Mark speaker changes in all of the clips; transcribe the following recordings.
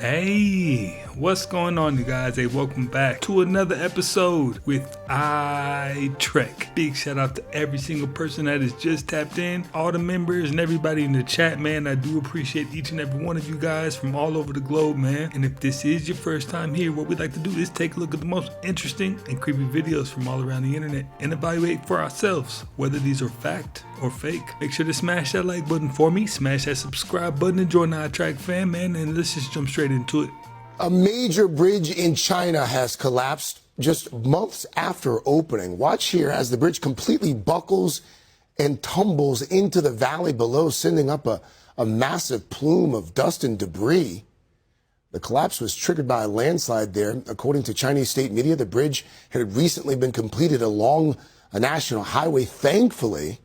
Speaker 1: Hey, what's going on, you guys? Hey, welcome back to another episode with Trek. Big shout out to every single person that has just tapped in, all the members and everybody in the chat, man. I do appreciate each and every one of you guys from all over the globe, man. And if this is your first time here, what we'd like to do is take a look at the most interesting and creepy videos from all around the internet and evaluate for ourselves whether these are fact or fake. Make sure to smash that like button for me, smash that subscribe button, and join the iTrack fam, man, and let's just jump straight into it.
Speaker 2: A major bridge in China has collapsed just months after opening. Watch here as the bridge completely buckles and tumbles into the valley below, sending up a massive plume of dust and debris. The collapse was triggered by a landslide there. According to Chinese state media, the bridge had recently been completed along a national highway. Thankfully,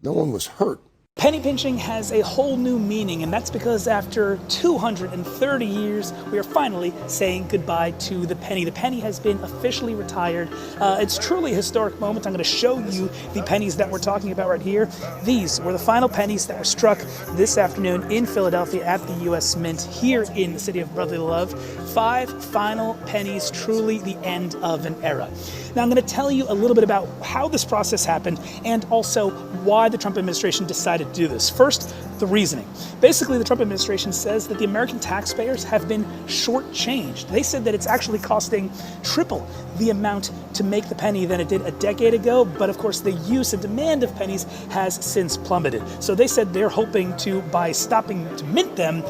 Speaker 2: no one was hurt.
Speaker 3: Penny pinching has a whole new meaning, and that's because after 230 years, we are finally saying goodbye to the penny. The penny has been officially retired. It's truly a historic moment. I'm going to show you the pennies that we're talking about right here. These were the final pennies that were struck this afternoon in Philadelphia at the U.S. Mint here in the city of brotherly love. 5 final pennies, truly the end of an era. Now, I'm going to tell you a little bit about how this process happened and also why the Trump administration decided to do this. First, the reasoning. Basically, the Trump administration says that the American taxpayers have been shortchanged. They said that it's actually costing triple the amount to make the penny than it did a decade ago, but of course the use and demand of pennies has since plummeted. So they said they're hoping to, by stopping to mint them,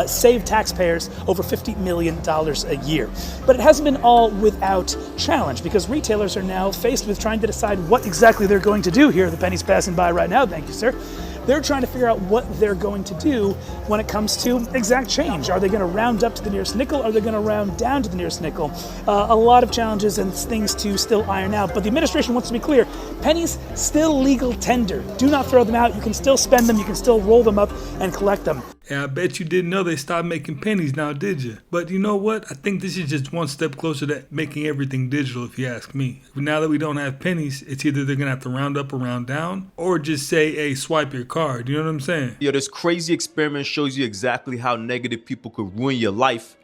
Speaker 3: save taxpayers over $50 million a year. But it hasn't been all without challenge, because retailers are now faced with trying to decide what exactly they're going to do here. The penny's passing by right now, thank you, sir. They're trying to figure out what they're going to do when it comes to exact change. Are they going to round up to the nearest nickel? Are they going to round down to the nearest nickel? A lot of challenges and things to still iron out. But the administration wants to be clear. Pennies, still legal tender. Do not throw them out. You can still spend them. You can still roll them up and collect them.
Speaker 1: Yeah, I bet you didn't know they stopped making pennies now, did you? But you know what? I think this is just one step closer to making everything digital, if you ask me. Now that we don't have pennies, it's either they're going to have to round up or round down, or just say, hey, swipe your card. You know what I'm saying?
Speaker 4: Yo, this crazy experiment shows you exactly how negative people could ruin your life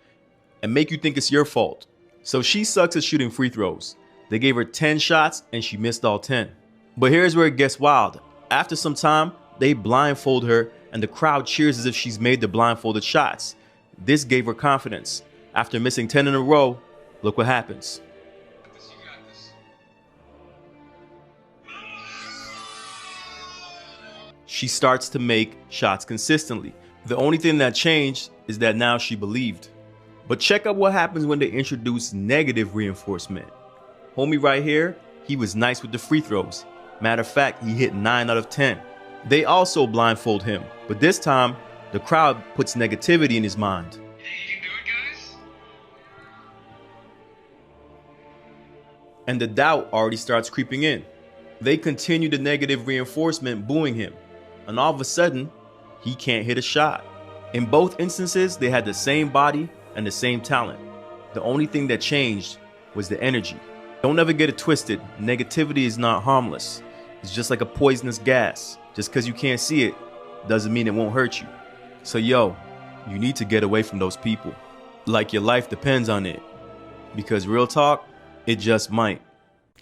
Speaker 4: and make you think it's your fault. So she sucks at shooting free throws. They gave her 10 shots and she missed all 10. But here's where it gets wild. After some time, they blindfold her and the crowd cheers as if she's made the blindfolded shots. This gave her confidence. After missing 10 in a row, look what happens. She starts to make shots consistently. The only thing that changed is that now she believed. But check out what happens when they introduce negative reinforcement. Homie right here, he was nice with the free throws. Matter of fact, he hit 9 out of 10. They also blindfold him, but this time, the crowd puts negativity in his mind.
Speaker 5: Hey, you can do it, guys?
Speaker 4: And the doubt already starts creeping in. They continue the negative reinforcement, booing him. And all of a sudden, he can't hit a shot. In both instances, they had the same body and the same talent. The only thing that changed was the energy. Don't ever get it twisted. Negativity is not harmless. It's just like a poisonous gas. Just because you can't see it doesn't mean it won't hurt you. So yo, you need to get away from those people. Like your life depends on it. Because real talk, it just might.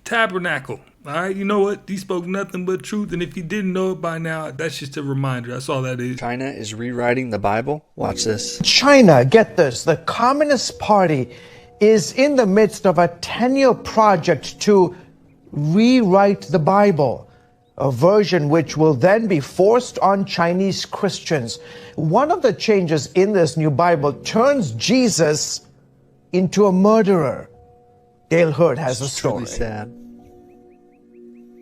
Speaker 1: Tabernacle. All right, you know what? He spoke nothing but truth, and if you didn't know it by now, that's just a reminder. That's all that is.
Speaker 6: China is rewriting the Bible. Watch this.
Speaker 7: China, get this, the Communist Party is in the midst of a 10-year project to rewrite the Bible, a version which will then be forced on Chinese Christians. One of the changes in this new Bible turns Jesus into a murderer. Dale Hurd has a story.
Speaker 6: Truly sad.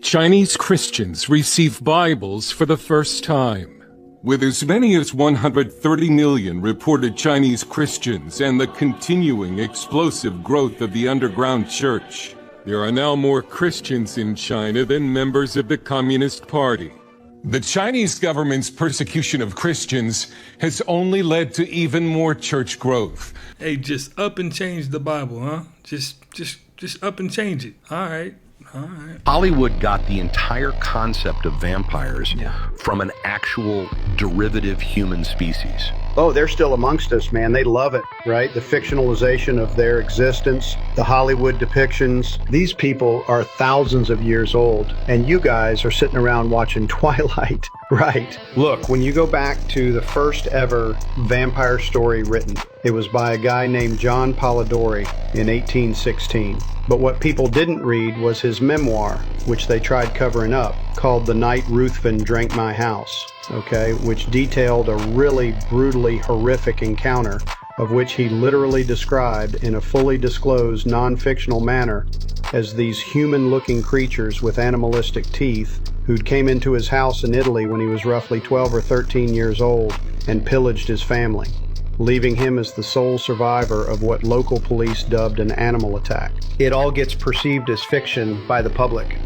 Speaker 8: Chinese Christians receive Bibles for the first time. With as many as 130 million reported Chinese Christians and the continuing explosive growth of the underground church, there are now more Christians in China than members of the Communist Party. The Chinese government's persecution of Christians has only led to even more church growth.
Speaker 1: Hey, just up and change the Bible, huh? Just up and change it. All right.
Speaker 9: Hollywood got the entire concept of vampires from an actual derivative human species.
Speaker 5: Oh, they're still amongst us, man. They love it, right? The fictionalization of their existence, the Hollywood depictions. These people are thousands of years old, and you guys are sitting around watching Twilight, right? Look, when you go back to the first ever vampire story written, it was by a guy named John Polidori in 1816. But what people didn't read was his memoir, which they tried covering up, called The Night Ruthven Drank My House, okay, which detailed a really brutally horrific encounter of which he literally described in a fully disclosed non-fictional manner as these human-looking creatures with animalistic teeth who'd came into his house in Italy when he was roughly 12 or 13 years old and pillaged his family, leaving him as the sole survivor of what local police dubbed an animal attack. It all gets perceived as fiction by the public.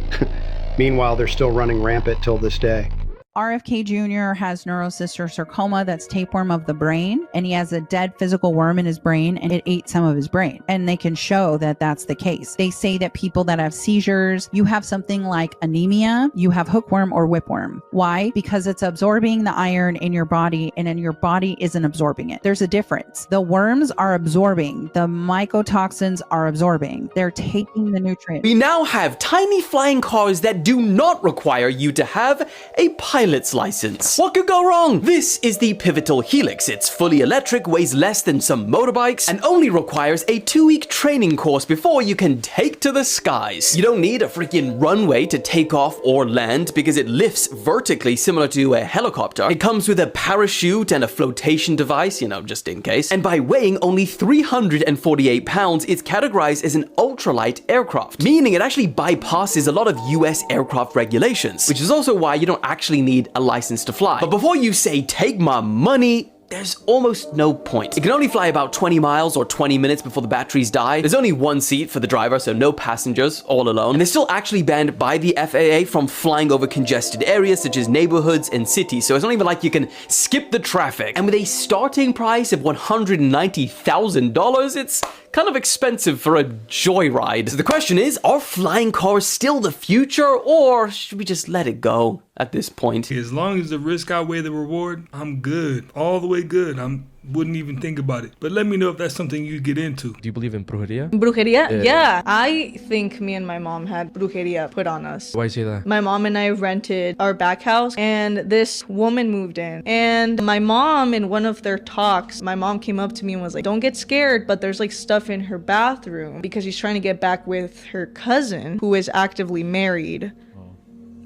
Speaker 5: Meanwhile, they're still running rampant till this day.
Speaker 10: RFK Jr. has neurocysticercoma, that's tapeworm of the brain, and he has a dead physical worm in his brain, and it ate some of his brain. And they can show that that's the case. They say that people that have seizures, you have something like anemia, you have hookworm or whipworm. Why? Because it's absorbing the iron in your body, and then your body isn't absorbing it. There's a difference. The worms are absorbing, the mycotoxins are absorbing. They're taking the nutrients.
Speaker 11: We now have tiny flying cars that do not require you to have a pilot's license. What could go wrong? This is the Pivotal Helix. It's fully electric, weighs less than some motorbikes, and only requires a 2-week training course before you can take to the skies. You don't need a freaking runway to take off or land because it lifts vertically similar to a helicopter. It comes with a parachute and a flotation device, just in case. And by weighing only 348 pounds, it's categorized as an ultralight aircraft, meaning it actually bypasses a lot of US aircraft regulations, which is also why you don't actually need a license to fly. But before you say, take my money, there's almost no point. It can only fly about 20 miles or 20 minutes before the batteries die. There's only one seat for the driver, so no passengers, all alone. And they're still actually banned by the FAA from flying over congested areas such as neighborhoods and cities, so it's not even like you can skip the traffic. And with a starting price of $190,000, it's kind of expensive for a joyride. So the question is, are flying cars still the future, or should we just let it go at this point?
Speaker 1: As long as the risk outweigh the reward, I'm good. All the way good. Wouldn't even think about it. But let me know if that's something you get into.
Speaker 12: Do you believe in brujeria?
Speaker 13: Brujeria? Yeah. I think me and my mom had brujeria put on us.
Speaker 12: Why do you say that?
Speaker 13: My mom and I rented our back house, and this woman moved in. And my mom, in one of their talks, my mom came up to me and was like, don't get scared, but there's like stuff in her bathroom because she's trying to get back with her cousin who is actively married.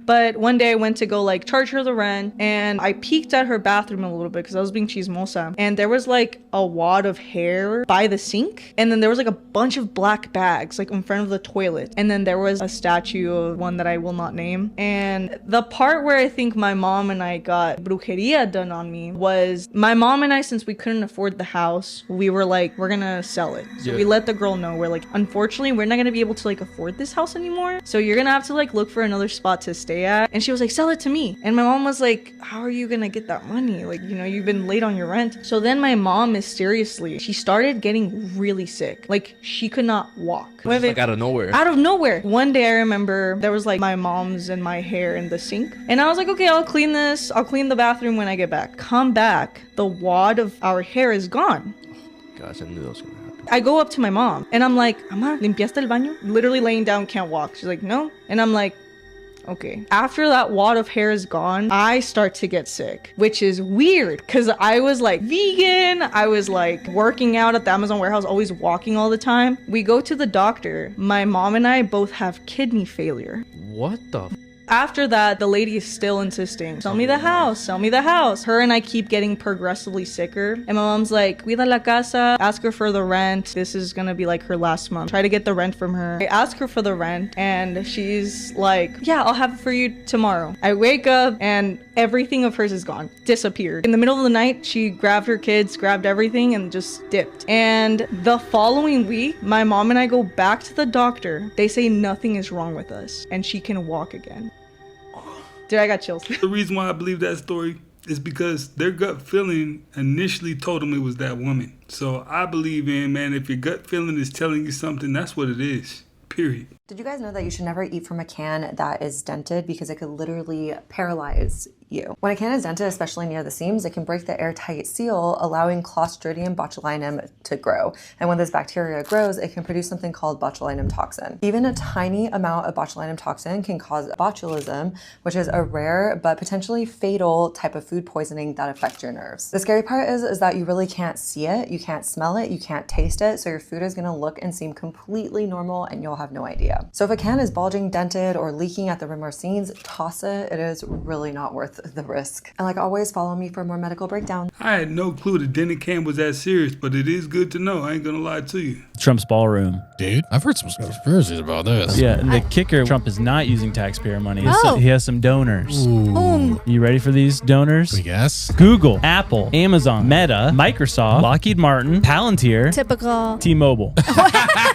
Speaker 13: But one day I went to go charge her the rent, and I peeked at her bathroom a little bit because I was being chismosa, and there was a wad of hair by the sink, and then there was a bunch of black bags in front of the toilet, and then there was a statue of one that I will not name. And the part where I think my mom and I got brujeria done on me was my mom and I, since we couldn't afford the house, we were we're gonna sell it. So we let the girl know, we're unfortunately we're not gonna be able to afford this house anymore, so you're gonna have to look for another spot to stay at. And she was like, sell it to me. And my mom was like, how are you gonna get that money? You've been late on your rent. So then my mom mysteriously, she started getting really sick. She could not walk.
Speaker 12: Out of nowhere.
Speaker 13: Out of nowhere. One day I remember there was my mom's and my hair in the sink. And I was like, okay, I'll clean this. I'll clean the bathroom when I get back. Come back. The wad of our hair is gone.
Speaker 12: Gosh, I knew that was gonna happen.
Speaker 13: I go up to my mom and I'm like, Ama, ¿limpiaste el baño? Literally laying down, can't walk. She's like, no. And I'm like, okay. After that wad of hair is gone, I start to get sick, which is weird because I was vegan. I was working out at the Amazon warehouse, always walking all the time. We go to the doctor. My mom and I both have kidney failure.
Speaker 12: What the?
Speaker 13: After that, the lady is still insisting, sell me the house, sell me the house. Her and I keep getting progressively sicker. And my mom's like, cuida la casa, ask her for the rent. This is gonna be her last month. Try to get the rent from her. I ask her for the rent and she's like, yeah, I'll have it for you tomorrow. I wake up and everything of hers is gone, disappeared. In the middle of the night, she grabbed her kids, grabbed everything and just dipped. And the following week, my mom and I go back to the doctor. They say nothing is wrong with us and she can walk again. Dude, I got chills.
Speaker 1: The reason why I believe that story is because their gut feeling initially told them it was that woman. So I believe if your gut feeling is telling you something, that's what it is. Period.
Speaker 14: Did you guys know that you should never eat from a can that is dented because it could literally paralyze you. When a can is dented, especially near the seams, it can break the airtight seal, allowing Clostridium botulinum to grow. And when this bacteria grows, it can produce something called botulinum toxin. Even a tiny amount of botulinum toxin can cause botulism, which is a rare but potentially fatal type of food poisoning that affects your nerves. The scary part is that you really can't see it, you can't smell it, you can't taste it, so your food is gonna look and seem completely normal and you'll have no idea. So if a can is bulging, dented, or leaking at the rim or seams, toss it. It is really not worth the risk. And like always, follow me for more medical breakdown.
Speaker 1: I had no clue the dented can was that serious, but it is good to know. I ain't gonna lie to you.
Speaker 15: Trump's ballroom.
Speaker 16: Dude, I've heard some conspiracies about this.
Speaker 15: Yeah, and the kicker, Trump is not using taxpayer money.
Speaker 17: Oh.
Speaker 15: He has some donors.
Speaker 17: Ooh.
Speaker 15: You ready for these donors?
Speaker 16: I guess.
Speaker 15: Google, Apple, Amazon, Meta, Microsoft, Lockheed Martin, Palantir,
Speaker 17: Typical.
Speaker 15: T-Mobile.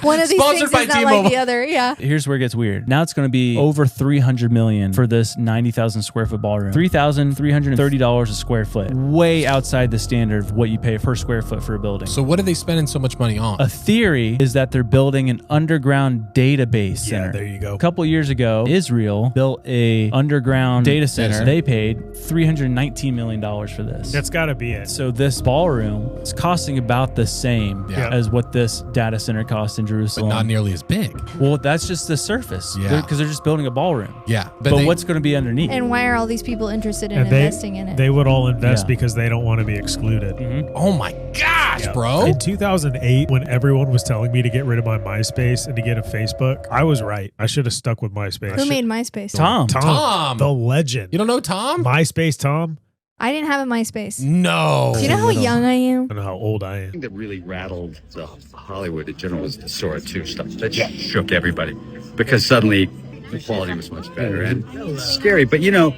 Speaker 17: One of these
Speaker 16: Sponsored
Speaker 17: things
Speaker 16: by
Speaker 17: is not
Speaker 16: T-Mobile.
Speaker 17: like the other. Yeah.
Speaker 15: Here's where it gets weird. Now it's going to be over $300 million for this 90,000 square foot ballroom. $3,330 a square foot. Way outside the standard of what you pay per square foot for a building.
Speaker 16: So what are they spending so much money on?
Speaker 15: A theory is that they're building an underground database center.
Speaker 18: Yeah, there you go.
Speaker 15: A couple years ago, Israel built a underground data center. They paid $319 million for this.
Speaker 18: That's got to be it.
Speaker 15: So this ballroom is costing about the same
Speaker 16: Yeah.
Speaker 15: as what this data center cost in
Speaker 16: But
Speaker 15: Jerusalem.
Speaker 16: not nearly as big.
Speaker 15: Well, that's just the surface.
Speaker 16: Yeah.
Speaker 15: Because they're just building a ballroom.
Speaker 16: Yeah.
Speaker 15: But what's going to be underneath?
Speaker 17: And why are all these people interested in
Speaker 18: And
Speaker 17: investing in it?
Speaker 18: They would all invest
Speaker 15: Yeah.
Speaker 18: because they don't want to be excluded.
Speaker 16: Oh my gosh,
Speaker 18: Yeah.
Speaker 16: bro.
Speaker 18: In 2008, when everyone was telling me to get rid of my MySpace and to get a Facebook, I was right. I should have stuck with MySpace.
Speaker 17: Who made MySpace?
Speaker 15: Tom.
Speaker 16: Tom.
Speaker 18: The legend.
Speaker 16: You don't know Tom?
Speaker 18: MySpace Tom?
Speaker 17: I didn't have a MySpace.
Speaker 16: No.
Speaker 17: Do you know how young I am?
Speaker 18: I don't know how old I am.
Speaker 19: thing that really rattled the Hollywood in general was the Sora 2 stuff. That just shook everybody because suddenly the quality was much better. And it's scary. But, you know,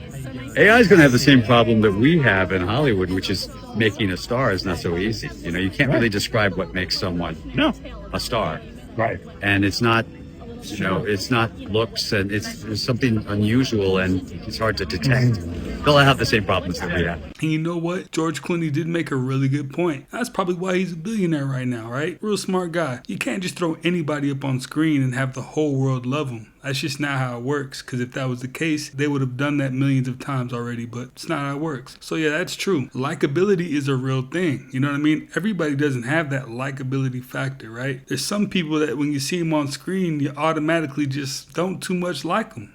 Speaker 19: AI is going to have the same problem that we have in Hollywood, which is making a star is not so easy. You know, you can't really describe what makes someone a star.
Speaker 2: Right.
Speaker 19: And it's not, you know, it's not looks, and it's something unusual, and it's hard to detect. They'll have the same problems that we have.
Speaker 1: And you know what? George Clooney did make a really good point. That's probably why he's a billionaire right now, right? Real smart guy. You can't just throw anybody up on screen and have the whole world love him. That's just not how it works. Because if that was the case, they would have done that millions of times already. But it's not how it works. So yeah, that's true. Likability is a real thing. You know what I mean? Everybody doesn't have that likability factor, right? There's some people that when you see them on screen, you automatically just don't too much like them.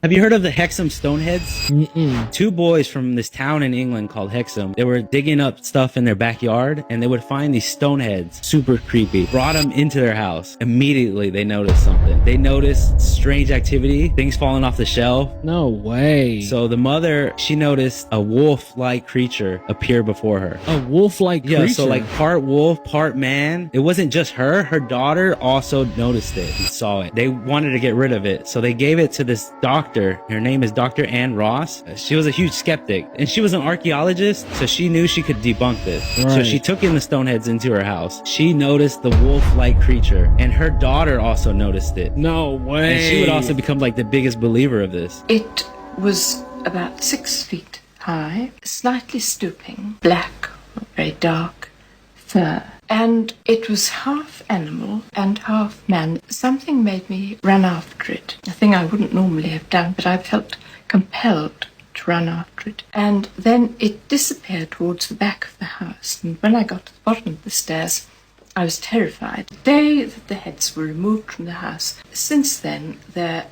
Speaker 20: Have you heard of the Hexham Stoneheads? Two boys from this town in England called Hexham. They were digging up stuff in their backyard and they would find these stoneheads, super creepy, brought them into their house. Immediately they noticed something. They noticed strange activity, things falling off the shelf.
Speaker 12: No way.
Speaker 20: So the mother, she noticed a wolf-like creature appear before her.
Speaker 12: A wolf-like creature?
Speaker 20: Yeah, so like part wolf, part man. It wasn't just her. Her daughter also noticed it and saw it. They wanted to get rid of it. So they gave it to this doctor. Her name is Dr. Ann Ross. She was a huge skeptic and she was an archaeologist, so she knew she could debunk this.
Speaker 12: Right.
Speaker 20: So she took in the stoneheads into her house. She noticed the wolf-like creature and her daughter also noticed it.
Speaker 12: No way.
Speaker 20: And she would also become like the biggest believer of this.
Speaker 21: It was about 6 feet high, slightly stooping, black, very dark fur. And it was half animal and half man. Something made me run after it. A thing I wouldn't normally have done, but I felt compelled to run after it. And then it disappeared towards the back of the house. And when I got to the bottom of the stairs, I was terrified. The day that the heads were removed from the house, since then, there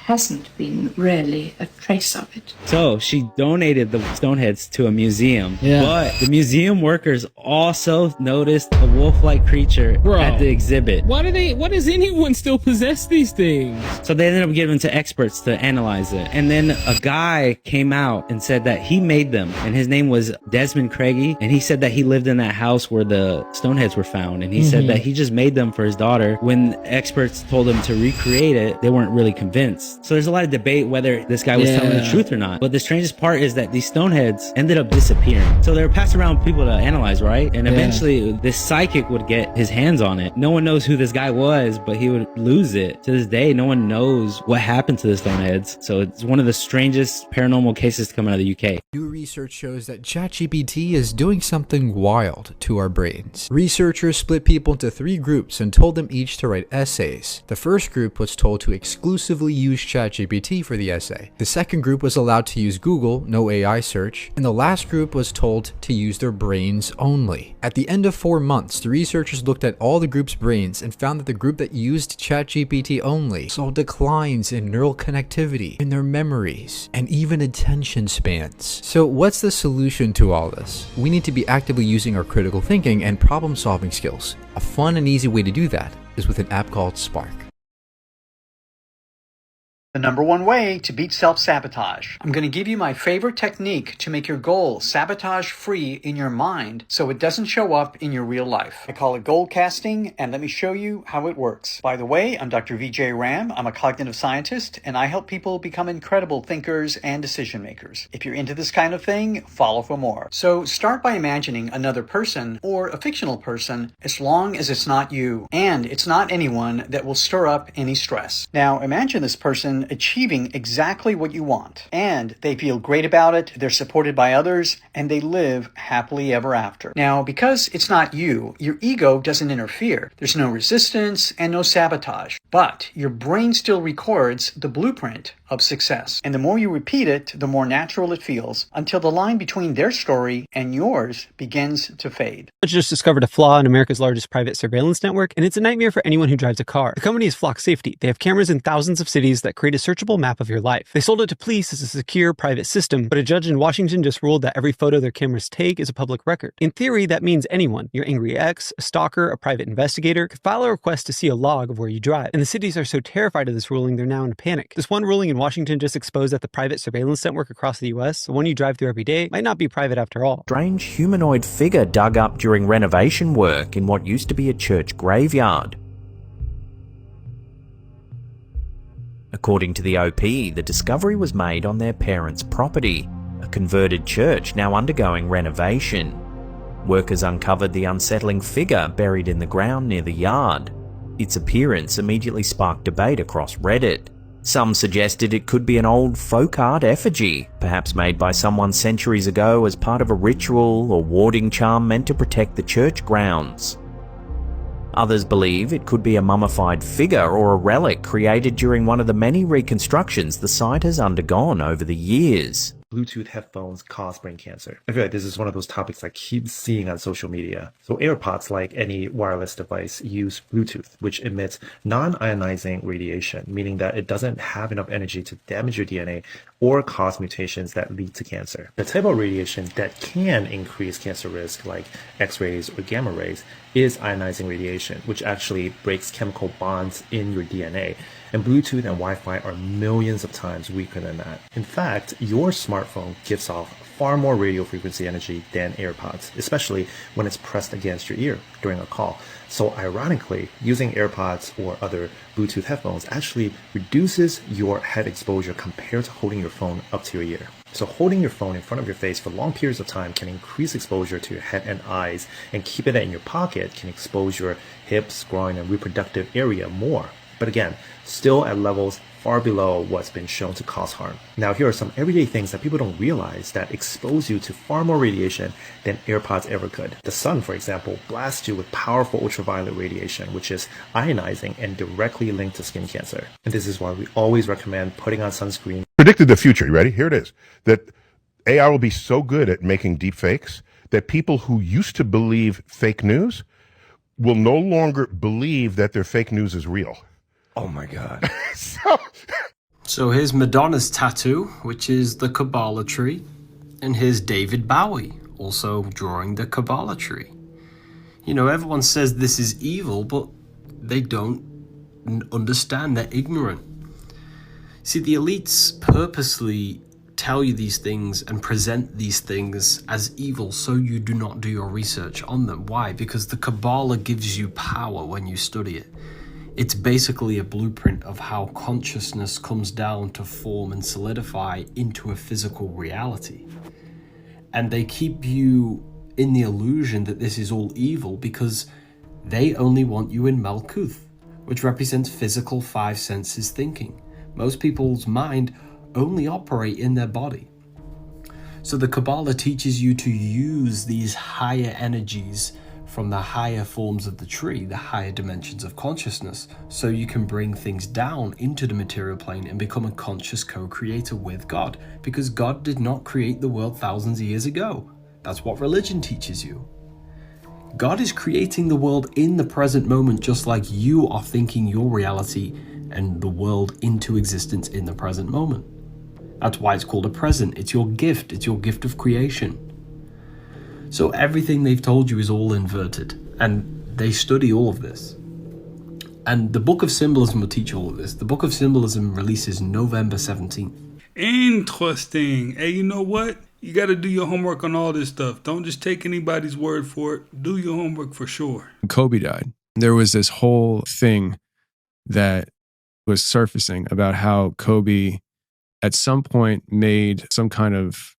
Speaker 21: hasn't been really a trace of it.
Speaker 20: So she donated the stoneheads to a museum,
Speaker 12: Yeah.
Speaker 20: but the museum workers also noticed a wolf-like creature at the exhibit.
Speaker 12: Why does anyone still possess these things?
Speaker 20: So they ended up giving to experts to analyze it. And then a guy came out and said that he made them, and his name was Desmond Craigie, and he said that he lived in that house where the stoneheads were found, and he said that he just made them for his daughter. When experts told him to recreate it, they weren't really convinced. So there's a lot of debate whether this guy was telling the truth or not. But the strangest part is that these stoneheads ended up disappearing. So they were passed around people to analyze, right? And eventually this psychic would get his hands on it. No one knows who this guy was, but he would lose it. To this day, no one knows what happened to the stoneheads. So it's one of the strangest paranormal cases to come out of the UK.
Speaker 22: New research shows that ChatGPT is doing something wild to our brains. Researchers split people into 3 groups and told them each to write essays. The first group was told to exclusively use use ChatGPT for the essay. The second group was allowed to use Google, no AI search, and the last group was told to use their brains only. At the end of 4 months, the researchers looked at all the group's brains and found that the group that used ChatGPT only saw declines in neural connectivity, in their memories, and even attention spans. So what's the solution to all this? We need to be actively using our critical thinking and problem-solving skills. A fun and easy way to do that is with an app called Spark.
Speaker 3: The number one way to beat self-sabotage. I'm going to give you my favorite technique to make your goal sabotage-free in your mind so it doesn't show up in your real life. I call it goal casting, and let me show you how it works. By the way, I'm Dr. Vijay Ram. I'm a cognitive scientist, and I help people become incredible thinkers and decision makers. If you're into this kind of thing, follow for more. So start by imagining another person or a fictional person as long as it's not you, and it's not anyone that will stir up any stress. Now imagine this person achieving exactly what you want, and they feel great about it, they're supported by others, and they live happily ever after. Now, because it's not you, your ego doesn't interfere. There's no resistance and no sabotage, but your brain still records the blueprint of success. And the more you repeat it, the more natural it feels, until the line between their story and yours begins to fade.
Speaker 4: I just discovered a flaw in America's largest private surveillance network, and it's a nightmare for anyone who drives a car. The company is Flock Safety. They have cameras in thousands of cities that create a searchable map of your life. They sold it to police as a secure private system, but a judge in Washington just ruled that every photo their cameras take is a public record. In theory, that means anyone, your angry ex, a stalker, a private investigator, could file a request to see a log of where you drive. And the cities are so terrified of this ruling, they're now in a panic. This one ruling in Washington just exposed that the private surveillance network across the US, the one you drive through every day, might not be private after all.
Speaker 23: Strange humanoid figure dug up during renovation work in what used to be a church graveyard. According to the OP, the discovery was made on their parents' property, a converted church now undergoing renovation. Workers uncovered the unsettling figure buried in the ground near the yard. Its appearance immediately sparked debate across Reddit. Some suggested it could be an old folk art effigy, perhaps made by someone centuries ago as part of a ritual or warding charm meant to protect the church grounds. Others believe it could be a mummified figure or a relic created during one of the many reconstructions the site has undergone over the years.
Speaker 24: Bluetooth headphones cause brain cancer. I feel like this is one of those topics I keep seeing on social media. So AirPods, like any wireless device, use Bluetooth, which emits non-ionizing radiation, meaning that it doesn't have enough energy to damage your DNA or cause mutations that lead to cancer. The type of radiation that can increase cancer risk, like X-rays or gamma rays, is ionizing radiation, which actually breaks chemical bonds in your DNA. And Bluetooth and Wi-Fi are millions of times weaker than that. In fact, your smartphone gives off far more radio frequency energy than AirPods, especially when it's pressed against your ear during a call. So ironically, using AirPods or other Bluetooth headphones actually reduces your head exposure compared to holding your phone up to your ear. So holding your phone in front of your face for long periods of time can increase exposure to your head and eyes, and keeping it in your pocket can expose your hips, groin, and reproductive area more. But again, still at levels far below what's been shown to cause harm. Now, here are some everyday things that people don't realize that expose you to far more radiation than AirPods ever could. The sun, for example, blasts you with powerful ultraviolet radiation, which is ionizing and directly linked to skin cancer. And this is why we always recommend putting on sunscreen.
Speaker 25: Predicted the future. You ready? Here it is. That AI will be so good at making deep fakes that people who used to believe fake news will no longer believe that their fake news is real.
Speaker 26: Oh my God.
Speaker 27: So here's Madonna's tattoo, which is the Kabbalah tree. And here's David Bowie, also drawing the Kabbalah tree. You know, everyone says this is evil, but they don't understand. They're ignorant. See, the elites purposely tell you these things and present these things as evil so you do not do your research on them. Why? Because the Kabbalah gives you power when you study it. It's basically a blueprint of how consciousness comes down to form and solidify into a physical reality. And they keep you in the illusion that this is all evil because they only want you in Malkuth, which represents physical five senses thinking. Most people's mind only operate in their body. So the Kabbalah teaches you to use these higher energies from the higher forms of the tree, the higher dimensions of consciousness, so you can bring things down into the material plane and become a conscious co-creator with God, because God did not create the world thousands of years ago. That's what religion teaches you. God is creating the world in the present moment, just like you are thinking your reality and the world into existence in the present moment. That's why it's called a present. It's your gift of creation. So everything they've told you is all inverted, and they study all of this. And the Book of Symbolism will teach all of this. The Book of Symbolism releases November 17th.
Speaker 1: Interesting. Hey, you know what? You got to do your homework on all this stuff. Don't just take anybody's word for it. Do your homework for sure.
Speaker 5: When Kobe died, there was this whole thing that was surfacing about how Kobe at some point made some kind of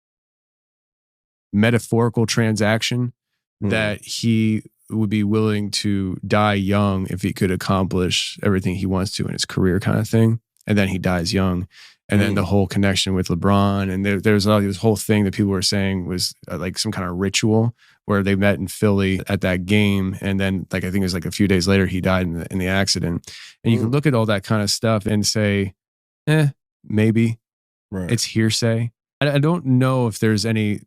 Speaker 5: metaphorical transaction that he would be willing to die young if he could accomplish everything he wants to in his career, kind of thing. And then he dies young. And then the whole connection with LeBron, and there's this whole thing that people were saying was like some kind of ritual where they met in Philly at that game. And then like, I think it was like a few days later, he died in the accident. And you can look at all that kind of stuff and say, maybe it's hearsay. I don't know if there's any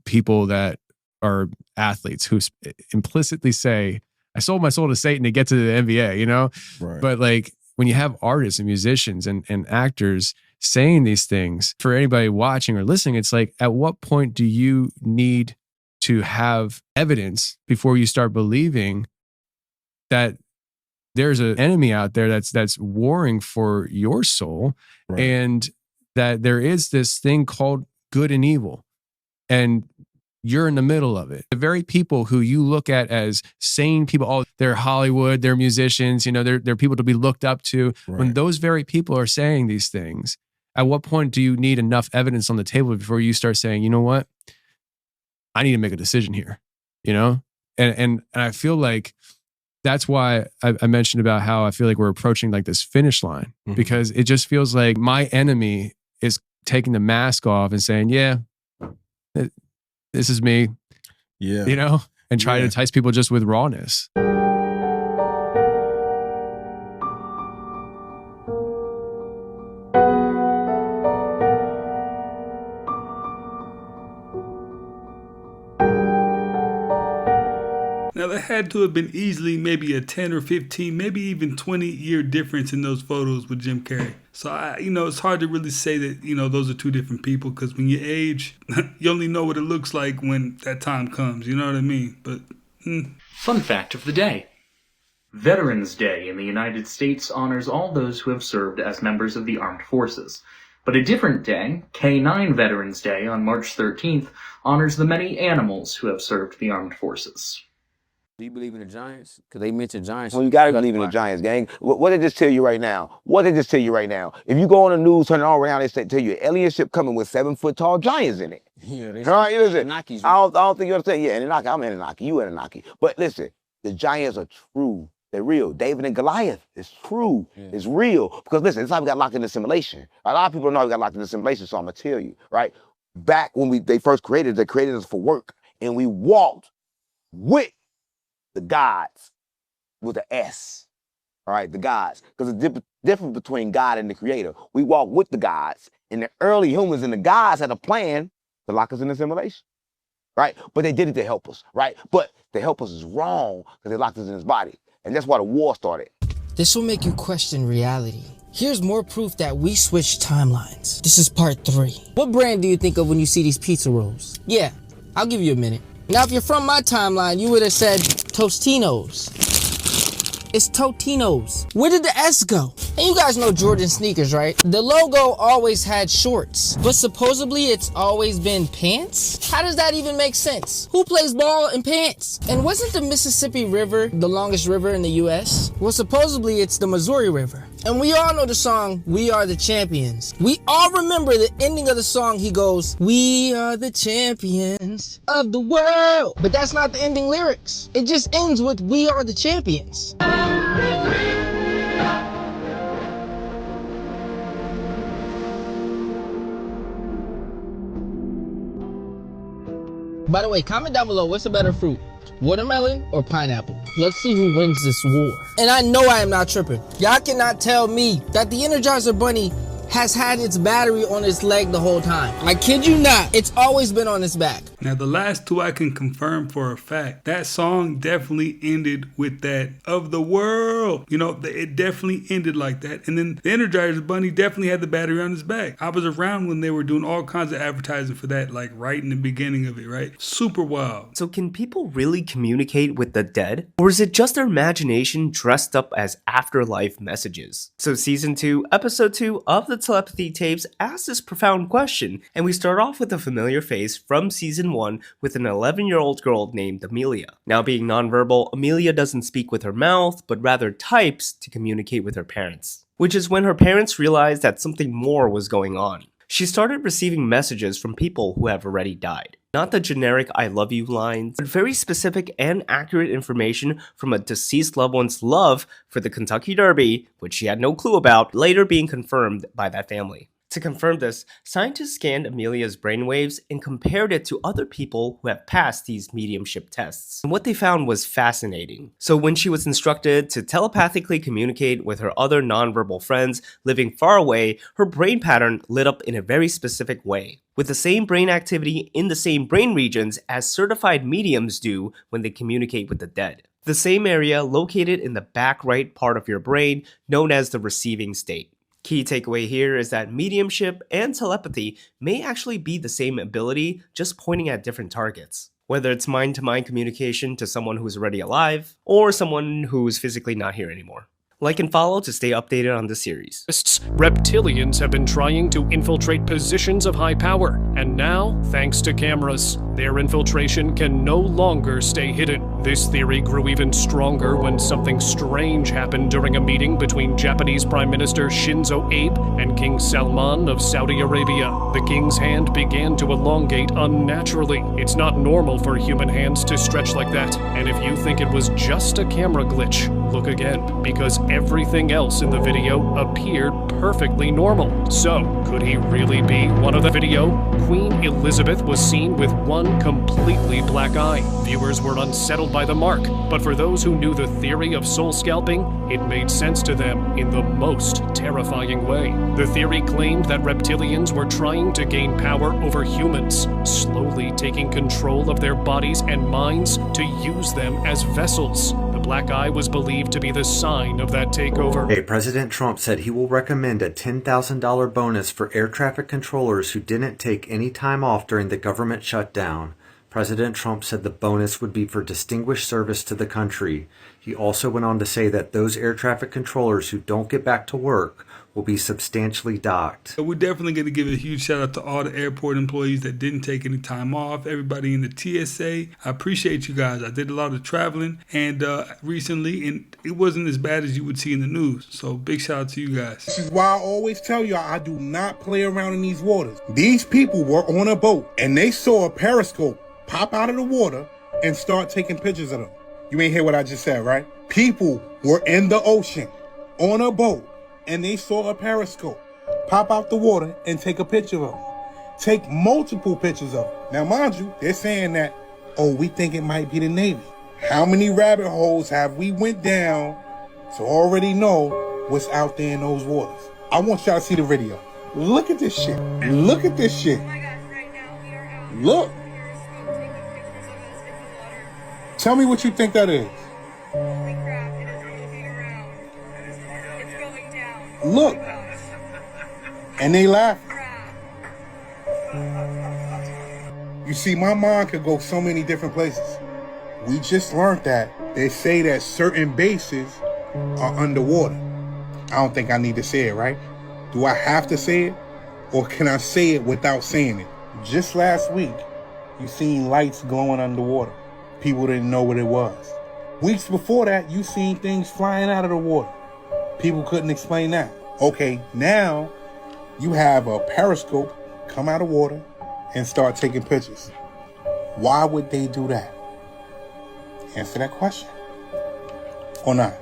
Speaker 5: people that are athletes who implicitly say, I sold my soul to Satan to get to the NBA, you know?
Speaker 6: Right.
Speaker 5: But like when you have artists and musicians and actors saying these things, for anybody watching or listening, it's like, at what point do you need to have evidence before you start believing that there's an enemy out there that's warring for your soul, and that there is this thing called good and evil, and you're in the middle of it? The very people who you look at as sane people, oh, they're Hollywood, they're musicians, you know, they're people to be looked up to. When those very people are saying these things, at what point do you need enough evidence on the table before you start saying, you know what, I need to make a decision here, you know? And I feel like that's why I mentioned about how I feel like we're approaching like this finish line, because it just feels like my enemy is taking the mask off and saying, yeah, this is me, you know, and try to entice people just with rawness.
Speaker 1: Now, there had to have been easily maybe a 10 or 15, maybe even 20-year difference in those photos with Jim Carrey. So, it's hard to really say that, those are two different people, because when you age, you only know what it looks like when that time comes. You know what I mean? But
Speaker 7: Fun fact of the day. Veterans Day in the United States honors all those who have served as members of the armed forces. But a different day, K9 Veterans Day on March 13th, honors the many animals who have served the armed forces.
Speaker 8: Do you believe in the Giants? Because they mentioned Giants.
Speaker 9: Well, you got to believe in the Giants, gang. What did this tell you right now? What did this tell you right now? If you go on the news, turn it all around, they tell you an alien ship coming with 7-foot-tall giants in it.
Speaker 8: Yeah, they
Speaker 9: all right, listen.
Speaker 8: Anakis,
Speaker 9: I don't think you understand. Yeah, Anunnaki. I'm Anunnaki. You Anunnaki. But listen, the Giants are true. They're real. David and Goliath is true. It's real. Because listen, it's how we got locked in the simulation. A lot of people don't know we got locked in the simulation, so I'm going to tell you, right? Back when they first created, they created us for work, and we walked with the gods with an S, all right, the gods. Because the difference between God and the creator. We walk with the gods, and the early humans and the gods had a plan to lock us in the simulation, right? But they did it to help us, right? But to help us is wrong, because they locked us in his body. And that's why the war started.
Speaker 10: This will make you question reality. Here's more proof that we switched timelines. This is part 3. What brand do you think of when you see these pizza rolls? Yeah, I'll give you a minute. Now, if you're from my timeline, you would have said Tostinos. It's Totino's. Where did the S go? And you guys know Jordan sneakers, right? The logo always had shorts, but supposedly it's always been pants? How does that even make sense? Who plays ball in pants? And wasn't the Mississippi River the longest river in the US? Well, supposedly it's the Missouri River. And we all know the song, We Are the Champions. We all remember the ending of the song, he goes, we are the champions of the world. But that's not the ending lyrics. It just ends with, we are the champions. By the way, comment down below, what's a better fruit? Watermelon or pineapple? Let's see who wins this war. And I know I am not tripping. Y'all cannot tell me that the Energizer Bunny has had its battery on its leg the whole time. I kid you not, it's always been on its back.
Speaker 1: Now, the last two I can confirm for a fact. That song definitely ended with that "of the world." You know, it definitely ended like that. And then the Energizer Bunny definitely had the battery on his back. I was around when they were doing all kinds of advertising for that, like right in the beginning of it, right? Super wild.
Speaker 6: So can people really communicate with the dead? Or is it just their imagination dressed up as afterlife messages? So season 2, episode 2 of the telepathy tapes asks this profound question, and we start off with a familiar face from season 1 with an 11-year-old girl named Amelia. Now, being nonverbal, Amelia doesn't speak with her mouth, but rather types to communicate with her parents, which is when her parents realized that something more was going on. She started receiving messages from people who have already died. Not the generic "I love you" lines, but very specific and accurate information from a deceased loved one's love for the Kentucky Derby, which she had no clue about, later being confirmed by that family. To confirm this, scientists scanned Amelia's brainwaves and compared it to other people who have passed these mediumship tests. And what they found was fascinating. So when she was instructed to telepathically communicate with her other nonverbal friends living far away, her brain pattern lit up in a very specific way, with the same brain activity in the same brain regions as certified mediums do when they communicate with the dead. The same area located in the back right part of your brain, known as the receiving state. Key takeaway here is that mediumship and telepathy may actually be the same ability, just pointing at different targets. Whether it's mind-to-mind communication to someone who's already alive, or someone who's physically not here anymore. Like and follow to stay updated on the series.
Speaker 11: Reptilians have been trying to infiltrate positions of high power, and now, thanks to cameras, their infiltration can no longer stay hidden. This theory grew even stronger when something strange happened during a meeting between Japanese Prime Minister Shinzo Abe and King Salman of Saudi Arabia. The king's hand began to elongate unnaturally. It's not normal for human hands to stretch like that, and if you think it was just a camera glitch, look again, because everything else in the video appeared perfectly normal. So, could he really be one of the video? Queen Elizabeth was seen with one completely black eye. Viewers were unsettled by the mark, but for those who knew the theory of soul scalping, it made sense to them in the most terrifying way. The theory claimed that reptilians were trying to gain power over humans, slowly taking control of their bodies and minds to use them as vessels. The black eye was believed to be the sign of that takeover.
Speaker 13: Hey, President Trump said he will recommend a $10,000 bonus for air traffic controllers who didn't take any time off during the government shutdown. President Trump said the bonus would be for distinguished service to the country. He also went on to say that those air traffic controllers who don't get back to work will be substantially docked.
Speaker 1: We're definitely going to give a huge shout out to all the airport employees that didn't take any time off, everybody in the TSA. I appreciate you guys. I did a lot of traveling and recently, and it wasn't as bad as you would see in the news. So big shout out to you guys.
Speaker 14: This is why I always tell y'all I do not play around in these waters. These people were on a boat and they saw a periscope pop out of the water and start taking pictures of them. You ain't hear what I just said, right? People were in the ocean on a boat and they saw a periscope pop out the water and take a picture of them. Take multiple pictures of them. Now, mind you, they're saying that, oh, we think it might be the Navy. How many rabbit holes have we went down to already know what's out there in those waters? I want y'all to see the video. Look at this shit. Look at this shit. Look. Tell me what you think that is. Look. And they laugh. You see, my mind could go so many different places. We just learned that they say that certain bases are underwater. I don't think I need to say it, right? Do I have to say it? Or can I say it without saying it? Just last week, you seen lights glowing underwater. People didn't know what it was. Weeks before that, you seen things flying out of the water. People couldn't explain that. Okay, now you have a periscope come out of water and start taking pictures. Why would they do that? Answer that question. Or not.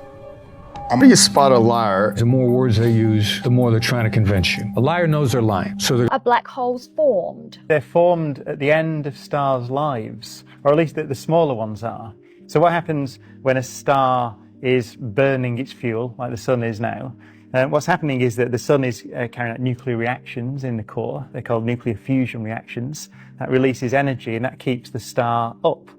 Speaker 2: How do you spot a liar? The more words they use, the more they're trying to convince you. A liar knows they're lying. So
Speaker 15: Are black holes formed?
Speaker 16: They're formed at the end of stars' lives, or at least the smaller ones are. So what happens when a star is burning its fuel, like the sun is now? What's happening is that the sun is carrying out nuclear reactions in the core. They're called nuclear fusion reactions. That releases energy and that keeps the star up.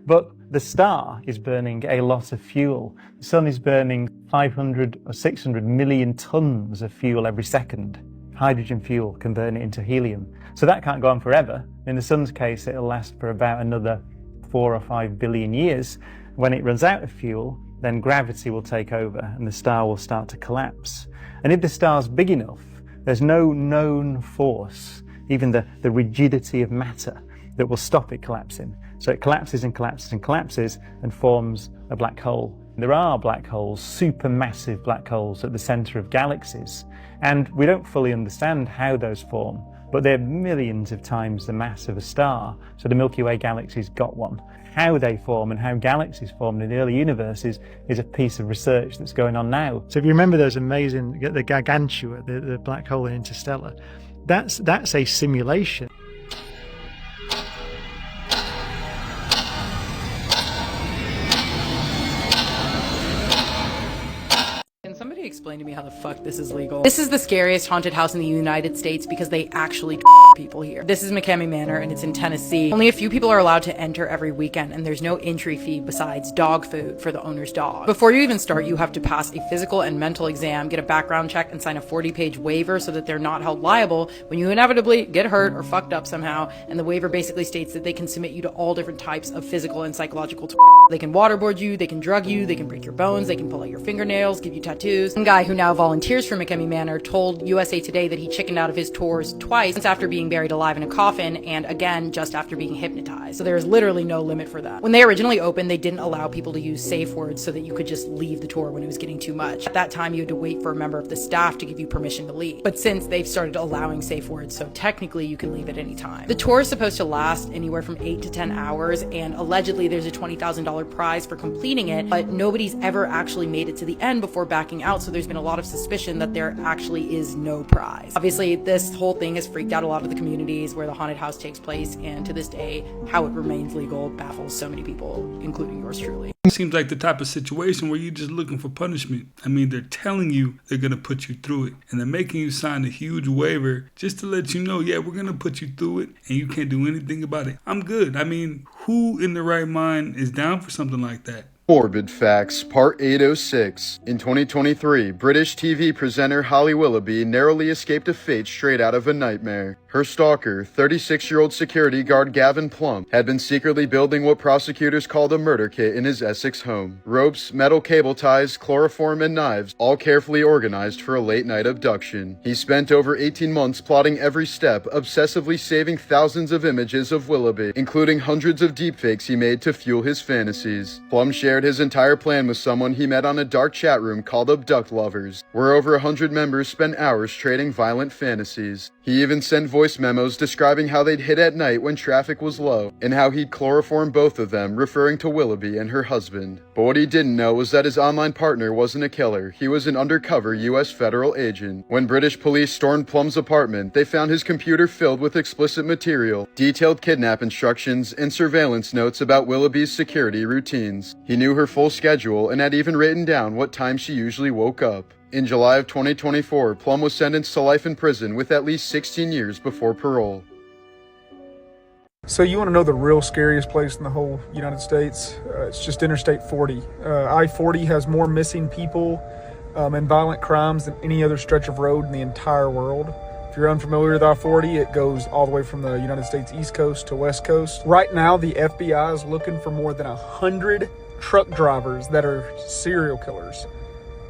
Speaker 16: But the star is burning a lot of fuel. The sun is burning 500 or 600 million tons of fuel every second. Hydrogen fuel can burn it into helium. So that can't go on forever. In the sun's case, it'll last for about another 4 or 5 billion years. When it runs out of fuel, then gravity will take over and the star will start to collapse. And if the star's big enough, there's no known force, even the rigidity of matter, that will stop it collapsing. So it collapses and collapses and collapses and forms a black hole. There are black holes, supermassive black holes at the center of galaxies, and we don't fully understand how those form, but they're millions of times the mass of a star. So the Milky Way galaxy's got one. How they form and how galaxies formed in the early universes is a piece of research that's going on now. So if you remember those amazing, the Gargantua, the black hole in Interstellar, that's a simulation.
Speaker 17: Can somebody explain to me how the fuck this is legal? This is the scariest haunted house in the United States because they actually people here. This is McCamey Manor and it's in Tennessee. Only a few people are allowed to enter every weekend and there's no entry fee besides dog food for the owner's dog. Before you even start, you have to pass a physical and mental exam, get a background check, and sign a 40-page waiver so that they're not held liable when you inevitably get hurt or fucked up somehow. And the waiver basically states that they can submit you to all different types of physical and psychological They can waterboard you, they can drug you, they can break your bones, they can pull out your fingernails, give you tattoos. One guy who now volunteers for McCamey Manor told USA Today that he chickened out of his tours twice, once after being buried alive in a coffin and again just after being hypnotized. So there is literally no limit for that. When they originally opened, they didn't allow people to use safe words so that you could just leave the tour when it was getting too much. At that time, you had to wait for a member of the staff to give you permission to leave. But since they've started allowing safe words, so technically you can leave at any time. The tour is supposed to last anywhere from 8 to 10 hours, and allegedly there's a $20,000 prize for completing it, but nobody's ever actually made it to the end before backing out, so there's been a lot of suspicion that there actually is no prize. Obviously, this whole thing has freaked out a lot of the communities where the haunted house takes place, and to this day, how it remains legal baffles so many people, including yours truly.
Speaker 1: It seems like the type of situation where you're just looking for punishment. I mean, they're telling you they're going to put you through it, and they're making you sign a huge waiver just to let you know, yeah, we're going to put you through it, and you can't do anything about it. I'm good. I mean, who in their right mind is down for something like that?
Speaker 18: Morbid Facts, Part 806. In 2023, British TV presenter Holly Willoughby narrowly escaped a fate straight out of a nightmare. Her stalker, 36-year-old security guard Gavin Plumb, had been secretly building what prosecutors called a murder kit in his Essex home. Ropes, metal cable ties, chloroform, and knives, all carefully organized for a late-night abduction. He spent over 18 months plotting every step, obsessively saving thousands of images of Willoughby, including hundreds of deepfakes he made to fuel his fantasies. Plumb shared his entire plan with someone he met on a dark chat room called Abduct Lovers, where over 100 members spent hours trading violent fantasies. He even sent voice memos describing how they'd hit at night when traffic was low, and how he'd chloroform both of them, referring to Willoughby and her husband. But what he didn't know was that his online partner wasn't a killer, he was an undercover US federal agent. When British police stormed Plumb's apartment, they found his computer filled with explicit material, detailed kidnap instructions, and surveillance notes about Willoughby's security routines. He knew her full schedule and had even written down what time she usually woke up. In July of 2024, Plumb was sentenced to life in prison with at least 16 years before parole.
Speaker 19: So you want to know the real scariest place in the whole United States? It's just Interstate 40. I-40 has more missing people and violent crimes than any other stretch of road in the entire world. If you're unfamiliar with I-40, it goes all the way from the United States East Coast to West Coast. Right now, the FBI is looking for more than 100 truck drivers that are serial killers.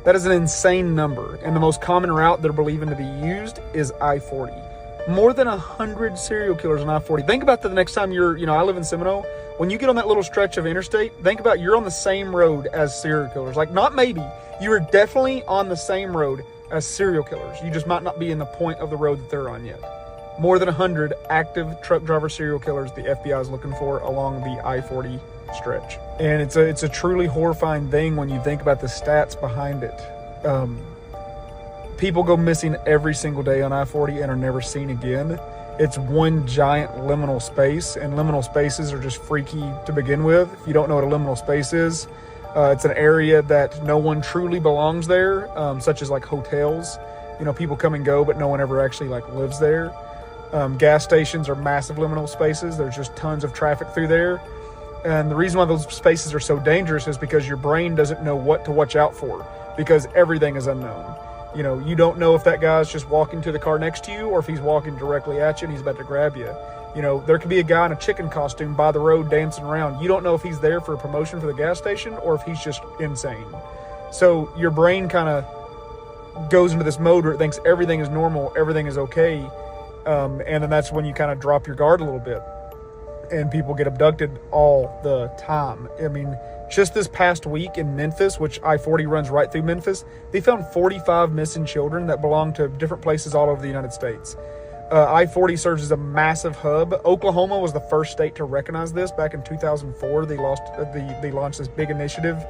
Speaker 19: That is an insane number, and the most common route they're believing to be used is I-40. More than 100 serial killers on I-40. Think about that the next time I live in Seminole. When you get on that little stretch of interstate, think about you're on the same road as serial killers. Like, not maybe, you are definitely on the same road as serial killers. You just might not be in the point of the road that they're on yet. More than 100 active truck driver serial killers the FBI is looking for along the I-40 stretch. And it's a truly horrifying thing when you think about the stats behind it. People go missing every single day on I-40 and are never seen again. It's one giant liminal space, and liminal spaces are just freaky to begin with. If you don't know what a liminal space is, it's an area that no one truly belongs there, such as like hotels. You know, people come and go, but no one ever actually like lives there. Gas stations are massive liminal spaces. There's just tons of traffic through there. And the reason why those spaces are so dangerous is because your brain doesn't know what to watch out for, because everything is unknown. You know, you don't know if that guy's just walking to the car next to you or if he's walking directly at you and he's about to grab you. You know, there could be a guy in a chicken costume by the road dancing around. You don't know if he's there for a promotion for the gas station or if he's just insane. So your brain kind of goes into this mode where it thinks everything is normal, everything is okay. And then that's when you kind of drop your guard a little bit. And people get abducted all the time. I mean, just this past week in Memphis, which I-40 runs right through Memphis, they found 45 missing children that belong to different places all over the United States. I-40 serves as a massive hub. Oklahoma was the first state to recognize this back in 2004. They launched this big initiative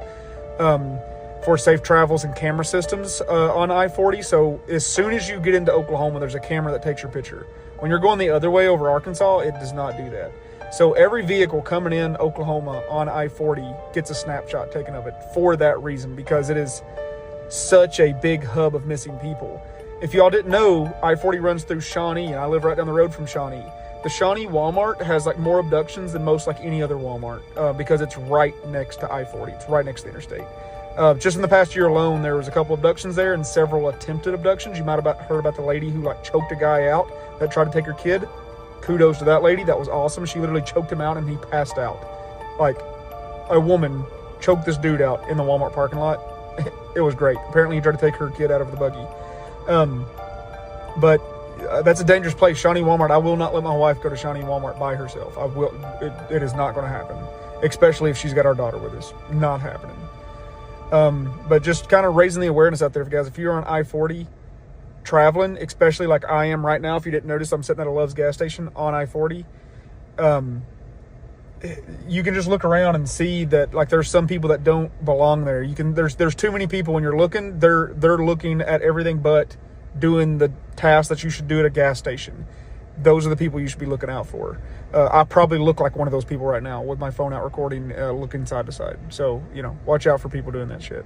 Speaker 19: for safe travels and camera systems on I-40. So as soon as you get into Oklahoma, there's a camera that takes your picture. When you're going the other way over Arkansas, it does not do that. So every vehicle coming in Oklahoma on I-40 gets a snapshot taken of it for that reason, because it is such a big hub of missing people. If y'all didn't know, I-40 runs through Shawnee, and I live right down the road from Shawnee. The Shawnee Walmart has like more abductions than most like any other Walmart because it's right next to I-40. It's right next to the interstate. Just in the past year alone, there was a couple abductions there and several attempted abductions. You might have heard about the lady who like choked a guy out that tried to take her kid. Kudos to that lady. That was awesome. She literally choked him out and he passed out. Like, a woman choked this dude out in the Walmart parking lot. It was great. Apparently he tried to take her kid out of the buggy. But that's a dangerous place. Shawnee Walmart. I will not let my wife go to Shawnee Walmart by herself. It is not going to happen. Especially if she's got our daughter with us. Not happening. But just kind of raising the awareness out there, guys. If you're on I-40, traveling, especially like I am right now, if you didn't notice, I'm sitting at a Love's gas station on I-40. You can just look around and see that like there's some people that don't belong there. There's too many people when you're looking. They're looking at everything but doing the tasks that you should do at a gas station. Those are the people you should be looking out for. I probably look like one of those people right now with my phone out recording, looking side to side. So, you know, watch out for people doing that shit.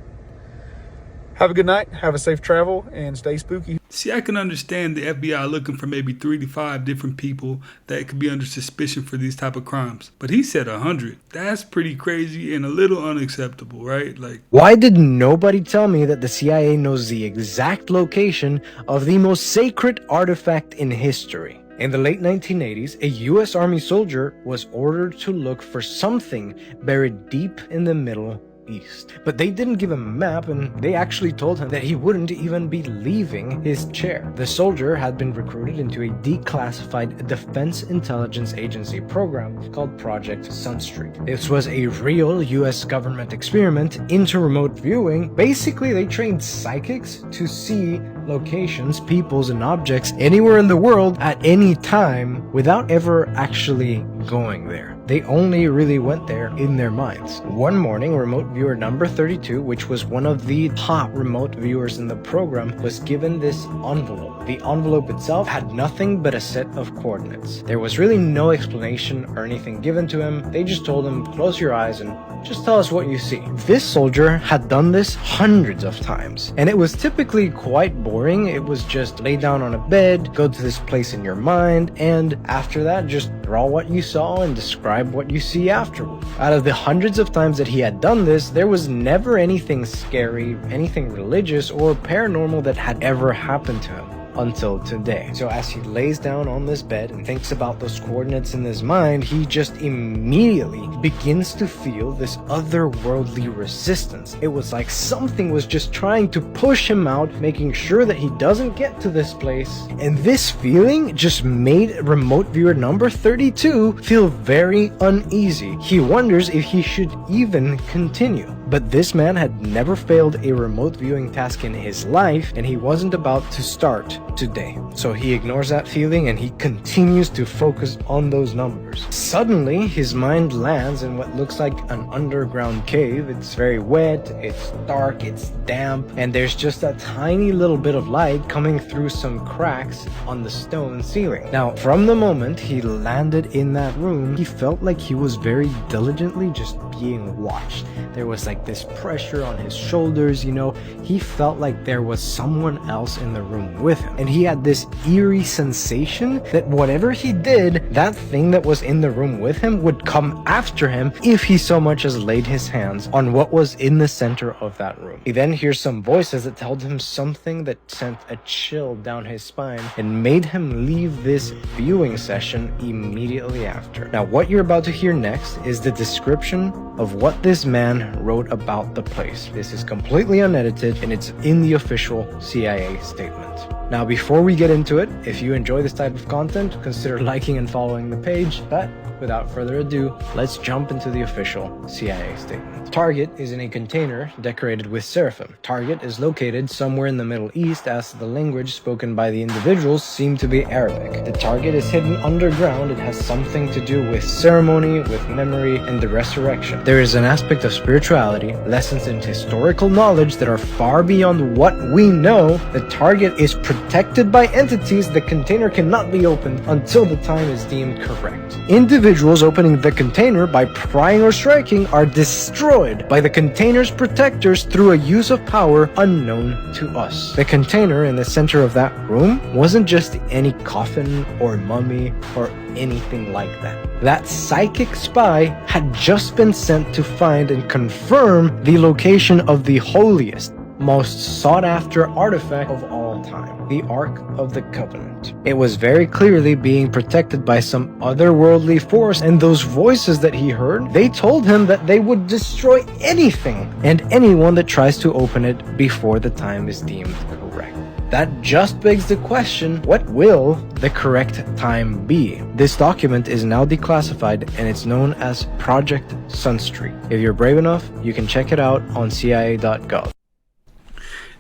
Speaker 19: Have a good night, have a safe travel, and stay spooky.
Speaker 1: See, I can understand the FBI looking for maybe 3 to 5 different people that could be under suspicion for these type of crimes. But he said 100. That's pretty crazy and a little unacceptable, right? Like,
Speaker 3: why did nobody tell me that the CIA knows the exact location of the most sacred artifact in history? In the late 1980s, a US Army soldier was ordered to look for something buried deep in the Middle East. But they didn't give him a map, and they actually told him that he wouldn't even be leaving his chair. The soldier had been recruited into a declassified Defense Intelligence Agency program called Project Sunstreak. This was a real US government experiment into remote viewing. Basically, they trained psychics to see locations, peoples, and objects anywhere in the world at any time without ever actually going there. They only really went there in their minds. One morning, remote viewer number 32, which was one of the top remote viewers in the program, was given this envelope. The envelope itself had nothing but a set of coordinates. There was really no explanation or anything given to him. They just told him, close your eyes and just tell us what you see. This soldier had done this hundreds of times, and it was typically quite boring. It was just lay down on a bed, go to this place in your mind, and after that, just draw what you saw and describe what you see afterward. Out of the hundreds of times that he had done this, there was never anything scary, anything religious or paranormal that had ever happened to him. Until today. So as he lays down on this bed and thinks about those coordinates in his mind, he just immediately begins to feel this otherworldly resistance. It was like something was just trying to push him out, making sure that he doesn't get to this place. And this feeling just made remote viewer number 32 feel very uneasy. He wonders if he should even continue. But this man had never failed a remote viewing task in his life, and he wasn't about to start today. So he ignores that feeling and he continues to focus on those numbers. Suddenly, his mind lands in what looks like an underground cave. It's very wet, it's dark, it's damp, and there's just a tiny little bit of light coming through some cracks on the stone ceiling. Now, from the moment he landed in that room, he felt like he was very diligently just being watched. There was like this pressure on his shoulders, you know. He felt like there was someone else in the room with him. And he had this eerie sensation that whatever he did, that thing that was in the room with him would come after him if he so much as laid his hands on what was in the center of that room. He then hears some voices that told him something that sent a chill down his spine and made him leave this viewing session immediately after. Now, what you're about to hear next is the description of what this man wrote about the place. This is completely unedited and it's in the official CIA statement. Now, before we get into it, if you enjoy this type of content, consider liking and following the page. But without further ado, let's jump into the official CIA statement. Target is in a container decorated with seraphim. Target is located somewhere in the Middle East, as the language spoken by the individuals seem to be Arabic. The target is hidden underground. It has something to do with ceremony, with memory, and the resurrection. There is an aspect of spirituality, lessons and historical knowledge that are far beyond what we know. The target is protected by entities. The container cannot be opened until the time is deemed correct. Individuals opening the container by prying or striking are destroyed by the container's protectors through a use of power unknown to us. The container in the center of that room wasn't just any coffin or mummy or anything like that. That psychic spy had just been sent to find and confirm the location of the holiest, most sought-after artifact of all time, the Ark of the Covenant. It was very clearly being protected by some otherworldly force, and those voices that he heard, they told him that they would destroy anything and anyone that tries to open it before the time is deemed correct. That just begs the question, what will the correct time be? This document is now declassified and it's known as Project Sunstreak. If you're brave enough, you can check it out on CIA.gov.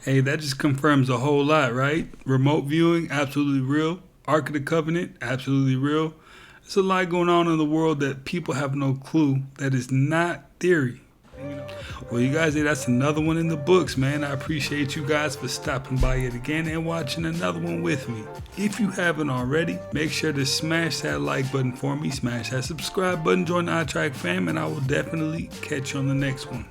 Speaker 1: Hey, that just confirms a whole lot, right? Remote viewing, absolutely real. Ark of the Covenant, absolutely real. There's a lot going on in the world that people have no clue that is not theory. Well, you guys, that's another one in the books, man. I appreciate you guys for stopping by yet again and watching another one with me. If you haven't already, make sure to smash that like button for me, smash that subscribe button, join the iTrack fam, and I will definitely catch you on the next one.